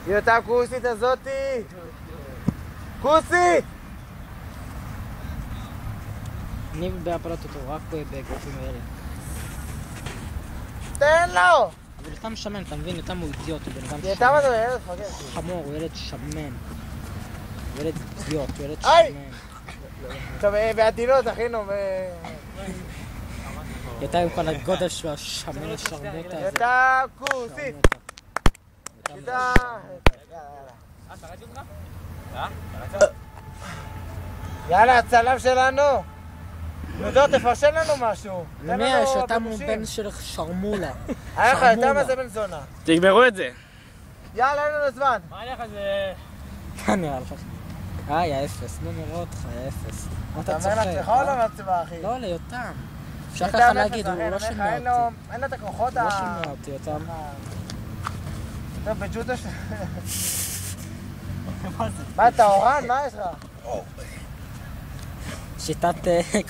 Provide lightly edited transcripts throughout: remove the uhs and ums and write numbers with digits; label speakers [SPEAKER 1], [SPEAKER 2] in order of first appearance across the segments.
[SPEAKER 1] היא אותה כוסית הזאתי! כוסית!
[SPEAKER 2] אני בהפלת אותו, רק בגופים האלה.
[SPEAKER 1] תן לו!
[SPEAKER 2] אבל אותם שמן, אתה מבין? אותם הוא אידיוט, הוא בן אדם שמן.
[SPEAKER 1] אתה מה זה ילד חוגר?
[SPEAKER 2] חמור, הוא ילד שמן. הוא ילד אידיוט, הוא ילד
[SPEAKER 1] היי!
[SPEAKER 2] שמן.
[SPEAKER 1] טוב, בעדינות, אחינו,
[SPEAKER 2] יתה עם כל הגודל שלו, השמן השרמוטה הזה.
[SPEAKER 1] יתה כוסית! יתה... יאללה, הצלם שלנו! נודות, תפרשן לנו משהו!
[SPEAKER 2] למי יש? אותם הוא בן של שרמולה.
[SPEAKER 1] היה לך, יותר מה זה בן זונה.
[SPEAKER 3] תגמרו את זה.
[SPEAKER 1] יאללה, אין לנו זמן.
[SPEAKER 4] מה עליך זה...
[SPEAKER 2] מה נראה לך? יא אפס, נו נראה אותך, יא אפס. מה
[SPEAKER 1] אתה
[SPEAKER 2] אתה צוחק?
[SPEAKER 1] אומר לעצמך או לא לעצמך, אחי?
[SPEAKER 2] לא, ליותם. אפשר ככה להגיד, הוא לא שומע אותי.
[SPEAKER 1] אין לו את הכוחות
[SPEAKER 2] הוא לא שומע אותי, יותם.
[SPEAKER 1] טוב, בג'ודו ש... מה, אתה אורן? מה יש לך?
[SPEAKER 2] שיטת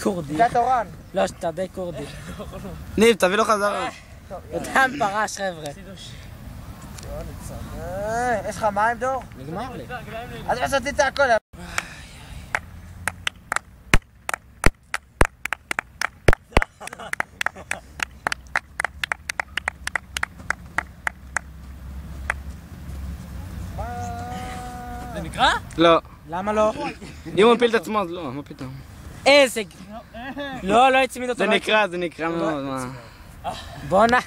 [SPEAKER 2] כורדי.
[SPEAKER 1] שיטת אורן.
[SPEAKER 2] לא, שיטה די כורדי.
[SPEAKER 3] ניב, תביא לו חזרה.
[SPEAKER 2] יותם פרש, חבר'ה.
[SPEAKER 1] יש לך מים, דור?
[SPEAKER 2] נגמר לי.
[SPEAKER 1] אז מה שתית הכל.
[SPEAKER 4] זה נקרא?
[SPEAKER 3] לא.
[SPEAKER 2] למה לא?
[SPEAKER 3] אם הוא מפיל את עצמו, אז לא, מה פתאום.
[SPEAKER 2] איזה... לא, לא הצמיד אותו.
[SPEAKER 3] זה נקרא מאוד, מה.
[SPEAKER 2] בוא נע...